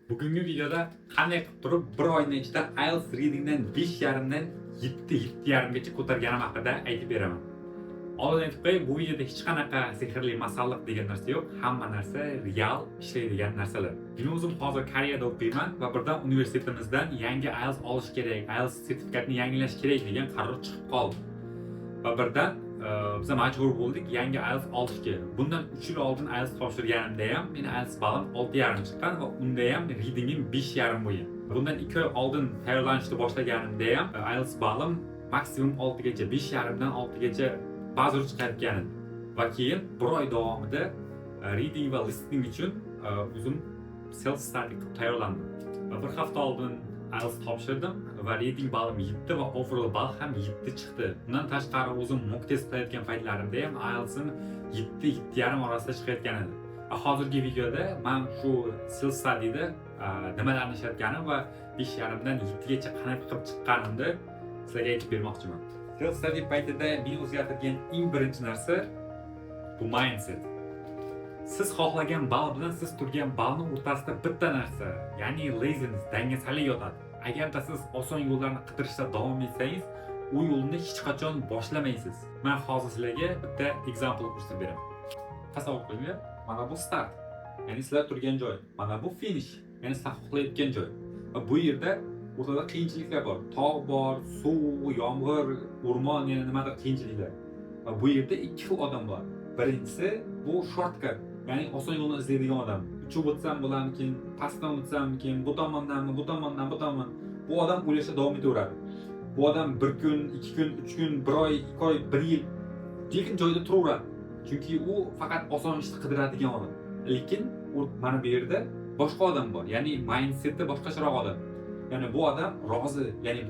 Bugungi videoda qanday qilib turib bir oyning ichida IELTS readingdan 5,5 dan 7,5 gacha ko'targanim haqida aytib beraman. Oldin aytib qo'yay, bu videoda hech qanaqa sehrli masalliq degan narsa yo'q. Hamma narsa real ishlaydigan narsalar. Men o'zim hozir Koreyada o'qiyman va birdan universitetimizdan yangi IELTS olish kerak, IELTS sertifikatini yangilash kerak degan qaror chiqib qoldi. Va birdan biz majbur bo'ldik yangi IELTS olishga. Bundan 3 yil oldin IELTS topshirganimda ham meni IELTS balim 6,5 chiqqan va unda ham readingim 5,5 bo'lgan. Bundan 2 oy oldin tayyorlanishni boshlaganimda ham IELTS balim maksimum 6 gacha, 5,5 dan 6 gacha ba'zi chiqayotgan edi. Va keyin 1 oy davomida reading va listening uchun o'zim self study qilib tayyorlandim. Va bir hafta oldin IELTS topshirdim va reading balim 7 va overall ball ham 7 chiqdi. Bundan tashqari o'zim mock test qilayotgan paytlarimda ham IELTS'im 7-7,5 orasida chiqayotgan edi. Va hozirgi videoda men shu self study'da nimalarni ishlatganim va 5,5 dan 7 gacha qanaqa qilib chiqqanimni sizlarga aytib bermoqchiman. Self study paytida meni o'zgartirgan eng birinchi narsa bu mindset. Siz xohlagan ball bilan siz turgan ballning o'rtasida bitta narsa, ya'ni laziness, dangasalik yotadi. Agarda siz oson yo'llarni qidirishda davom etsangiz, u yo'lni hech qachon boshlamaysiz. Men hozir sizlarga bitta example ko'rsatib beraman. Tasavvur qilinglar, mana bu start, ya'ni sizlar turgan joy, mana bu finish, ya'ni sizlar xohlayotgan joy. Va bu yerda o'rtada qiyinchiliklar bor. Tog' bor, suv, yomg'ir, o'rmon, yana nimadir qiyinchiliklar. Va bu yerda ikki xil odam bor. Birinchisi bu shortcut, ya'ni oson yo'lni izlaydigan odam. Uchib o'tsam bo'larmikin, pastdan o'tsammikin, bu tomondanmi, bu tomondan, bu tomon. Bu odam o'ylashda davom etaveradi. Bu odam 1 kun, 2 kun, 3 kun, 1 oy, 2 oy, 1 yil lekin joyida turaveradi. Chunki u faqat oson ishni qidiradigan odam. Lekin mana bu yerda boshqa odam bor, ya'ni mindsetda boshqacharoq odam. Ya'ni bu odam rozi, ya'ni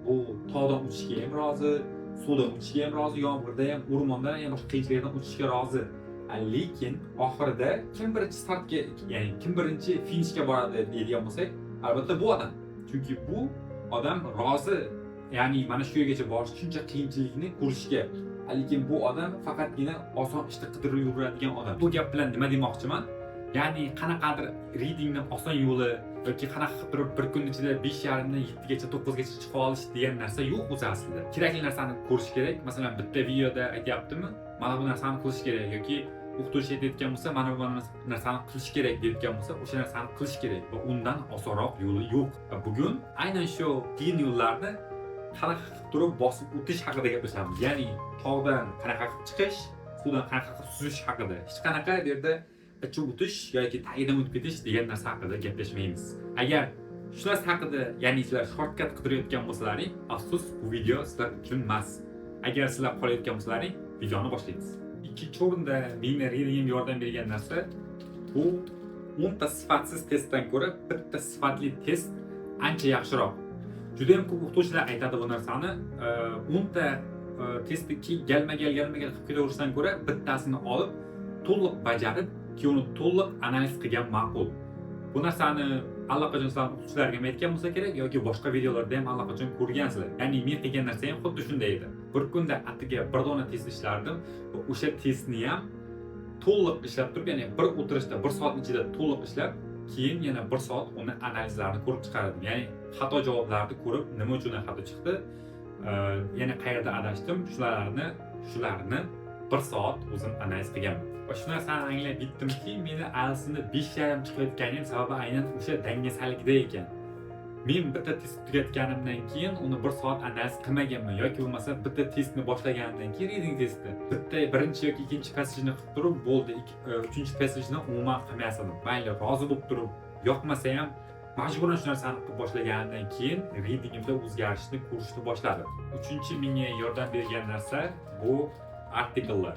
bu tog'dan o'tishga ham rozi, suvdan o'tishga ham rozi, yomg'irda ham, o'rmonda ham boshqa qiyinchiliklardan o'tishga rozi. Lekin oxirida kim birinchi startga, ya'ni kim birinchi finishga boradi deydigan bo'lsak, albatta bu odam. Chunki bu odam rozi, ya'ni mana shu yergacha borish shuncha qiyinchilikni ko'rishga. Lekin bu odam faqatgina oson ishni qidirib yuradigan odam. Bu gap bilan nima demoqchiman? Ya'ni qanaqadir readingning oson yo'li yoki qanaqa qilib turib bir kun ichida 5,5 dan 7 gacha 9 gacha chiqa olish degan narsa yo'q o'zi aslida. Kerakli narsani ko'rish kerak. Masalan, bitta videoda aytayaptimi? Mana bu narsani qilish kerak yoki o'qituvchi aytayotgan bo'lsa, mana bu narsani qilish kerak deyotgan bo'lsa, o'sha narsani qilish kerak va undan osonroq yo'li yo'q. Va bugun aynan shu qiyin yo'llarni qanaqa qilib turib bosib o'tish haqida gaplashamiz. Ya'ni tog'dan qanaqa qilib chiqish, suvdan qanaqa qilib suzish haqida. Hech qanaqa bu yerda uchib o'tish yoki tagidan o'tib ketish degan narsa haqida gaplashmaymiz. Agar shu narsa haqida, ya'ni sizlar shortkat qidirayotgan bo'lsalaring, afsus, bu video sizlar uchun emas. Agar sizlar qolayotgan bo'lsalaring, videoni boshlaymiz. Ikkinchi o'rinda meni readingimga yordam bergan narsa bu 10 ta sifatsiz testdan ko'ra bitta sifatli test ancha yaxshiroq. Juda ham ko'p o'qituvchilar aytadi bu narsani. 10 ta testni galma-gal qilib ketaverishdan ko'ra bittasini olib, to'liq bajarib, keyin uni to'liq analiz qilgan ma'qul. Bu narsani allaqachon sizlar o'qituvchilarga aytgan bo'lsa kerak yoki boshqa videolarda ham allaqachon ko'rgansizlar. Ya'ni men qilgan narsa ham xuddi shunday edi. Bir kunda atiga bir dona test ishlardim va o'sha testni ham to'liq ishlab turib, ya'ni bir o'tirishda 1 soat ichida to'liq ishlab, keyin yana 1 soat uni analizlarini ko'rib chiqardim. Ya'ni xato javoblarni ko'rib, nima uchun xato chiqdi, yana qayerda adashdim, shularni 1 soat o'zim analiz qilganman. Va shu narsani anglab yetdimki, meni IELTS'ni 5,5 chiqayotganim sababi aynan o'sha dangasalikda ekan. Men bitta test tugatganimdan keyin uni 1 soat analiz qilmaganman yoki bo'lmasa bitta testni boshlaganimdan keyin reading testi bitta birinchi yoki ikkinchi passajni qilib turib bo'ldi, uchinchi passajni umuman qilmayapman. Mayli, rozi bo'lib turib, yoqmasa ham majburan shu narsani qilib boshlaganimdan keyin readingimda o'zgarishni ko'rishni boshladim. Uchinchi menga yordam bergan narsa bu artikellar.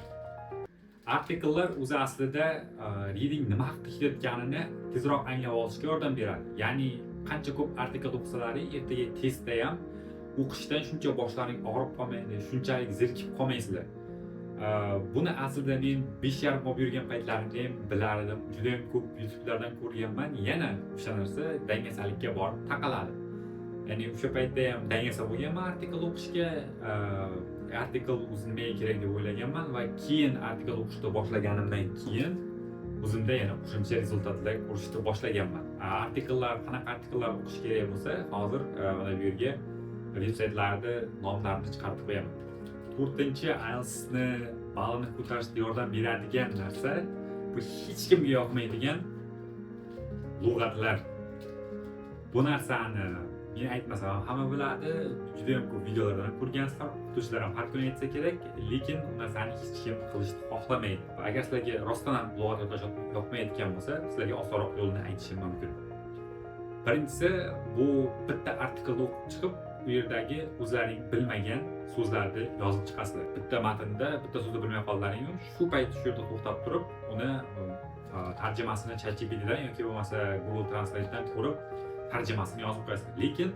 Artikellar o'zi aslida reading nima haqida ketayotganini tezroq anglab olishga yordam beradi. Ya'ni qancha ko'p artikel o'qisalaring, ertaga testda ham o'qishdan shuncha boshlaring og'rib qolmaydi, shunchalik zerikib qolmaysizlar. Buni aslida men 5,5 olib yurgan paytlarimda ham bilardim. Juda ham ko'p YouTube'lardan ko'rganman. Yana o'sha narsa dangasalikka borib taqaladi. Ya'ni o'sha paytda ham dangasa bo'lganman artikel o'qishga, artikel o'zi nimaga kerak deb o'ylaganman va keyin artikel o'qishni boshlaganimdan keyin o'zimda yana qo'shimcha rezultatlar ko'rishni boshlaganman. artikellar, qanaqa artikellar o'qish kerak bo'lsa, hozir mana bu yerga veb-saytlarni nomlarini chiqarib qo'yaman. 4-chi IELTS'ni balini ko'tarishda yordam beradigan narsa bu hech kimga yoqmaydigan lug'atlar. Bu narsani men aytmasam hamma biladi, juda ham ko'p videolardan ko'rgansizlar, o'qituvchilar ham har kuni aytsa kerak, lekin bu narsani hech kim qilishni xohlamaydi. Agar sizlarga rostdan ham lug'at yodlash yoqmaydigan bo'lsa, sizlarga osonroq yo'lini aytishim mumkin. Birinchisi, bu bitta artikelni o'qib chiqib, bu yerdagi o'zlaring bilmagan so'zlarni yozib chiqasizlar. Bitta matnda bitta so'zni bilmay qoldingmi, shu payt shu yerda to'xtab turib, uni tarjimasini ChatGPTdan yoki bo'lmasa Google Translate'dan ko'rib, tarjimasini yozib qo'yasizlar. Lekin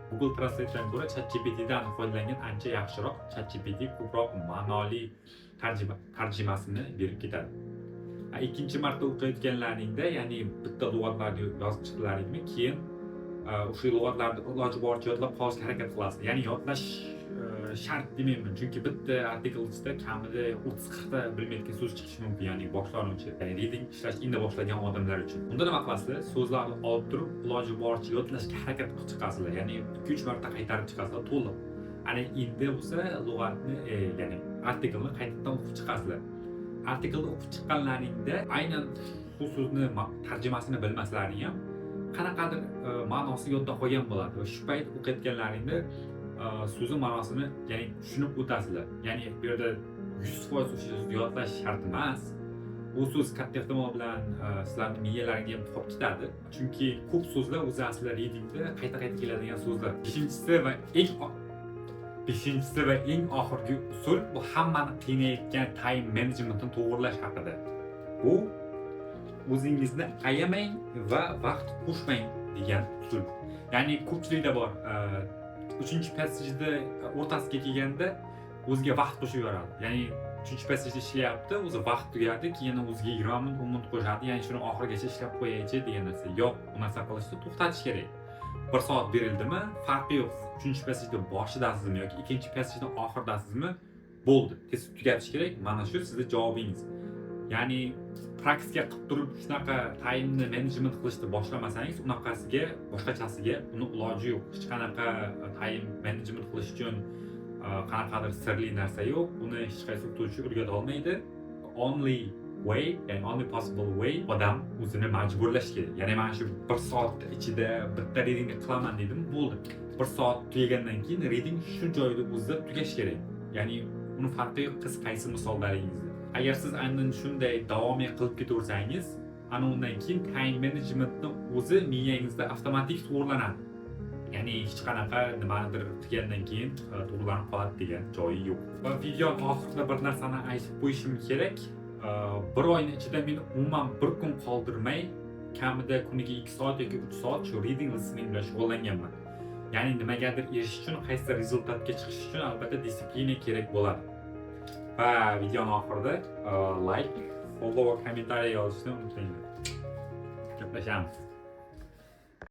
Google Translate'dan ko'ra ChatGPTdan foydalangan ancha yaxshiroq. ChatGPT ko'proq ma'noli tarjimasini berib ketadi. Ikkinchi marta o'qiyotganlaringda, ya'ni bitta lug'atlarni yozib chiqdilaringmi, keyin o'sha lug'atlarni iloji boricha yodlab qolishga harakat qilasizlar. Ya'ni yodlash shart demayman, chunki bitta artikel ichida kamida 30-40 ta bilmaydigan so'z chiqishi mumkin, ya'ni boshlanuvchi, ya'ni reading ishlash endi boshlagan odamlar uchun. Unda nima qilasizlar? So'zlarni olib turib, iloji boricha yodlashga harakat qilib chiqasizlar, ya'ni 2-3 marta qaytarib chiqasizlar to'liq. Ana endi bo'lsa lug'atni, ya'ni artikelni qaytadan o'qib chiqasizlar. Artikelni o'qib chiqqanlaringda aynan bu so'zni tarjimasini bilmasalaring ham qanaqadir ma'nosi yodda qolgan bo'ladi. Va shu payt o'qiyotganlaringda so'zi ma'nosini ya'ni tushunib o'tasizlar. Ya'ni bu yerda 100% o'sha so'zni yodlash shart emas. Bu so'z katta ehtimol bilan sizlarning miyalaringga ham qolib ketadi. Chunki ko'p so'zlar o'zi aslida readingda qayta-qayta keladigan so'zlar. Beshinchisi va eng oxirgi usul bu hammani qiynayotgan time managementni to'g'irlash haqida. Bu o'zingizni ayamang va vaqt qo'shmang degan usul. Ya'ni ko'pchilikda bor, 3-passajda o'rtasiga kelganda o'ziga vaqt qo'shib yuboradi. Ya'ni 3-passajda ishlayapti, o'zi vaqt tugadi, keyin o'ziga 20 minut, 10 minut qo'shadi. Ya'ni shuni oxirigacha ishlab qo'yaychi degan narsa. Yo'q, bu narsa qilishni to'xtatish kerak. 1 soat berildimi, farqi yo'q. 3-passajda boshidasizmi yoki 2-passajda oxiridasizmi, bo'ldi. Tez tugatish kerak. Mana shu sizning javobingiz. Ya'ni praktika qilib turib shunaqa time management qilishni boshlamasangiz, unaqasiga, boshqachasiga uni iloji yo'q. Hech qanaqa time management qilish uchun qanaqadir sirli narsa yo'q. Uni hech qaysi o'qituvchi o'rgata olmaydi. Only way, ya'ni only possible way odam o'zini majburlash kerak. Ya'ni mana shu 1 soat ichida bitta reading qilaman dedim, bo'ldi. 1 soat tugagandan keyin reading shu joyda o'zida tugash kerak. Ya'ni uni farqi yo'q qiz qaysi misollaringizni. Agar siz aynan shunday davomiy qilib ketaversangiz, ana undan keyin time managementni o'zi miyangizda avtomatik to'g'irlanadi. Ya'ni hech qanaqa nimanidir qilgandan keyin to'g'irlanib qoladi degan joyi yo'q. Va video oxirida bir narsani aytib qo'yishim kerak. 1 oyning ichida men umuman bir kun qoldirmay, kamida kuniga 2 soat yoki 3 soat shu reading listening bilan shug'ullanganman. Ya'ni nimagadir erishish uchun, qaysi rezultatga chiqish uchun albatta disiplina kerak bo'ladi. Va videoning oxirida like, follow va kommentariy yozishni unutmanglar. Gaplashamiz.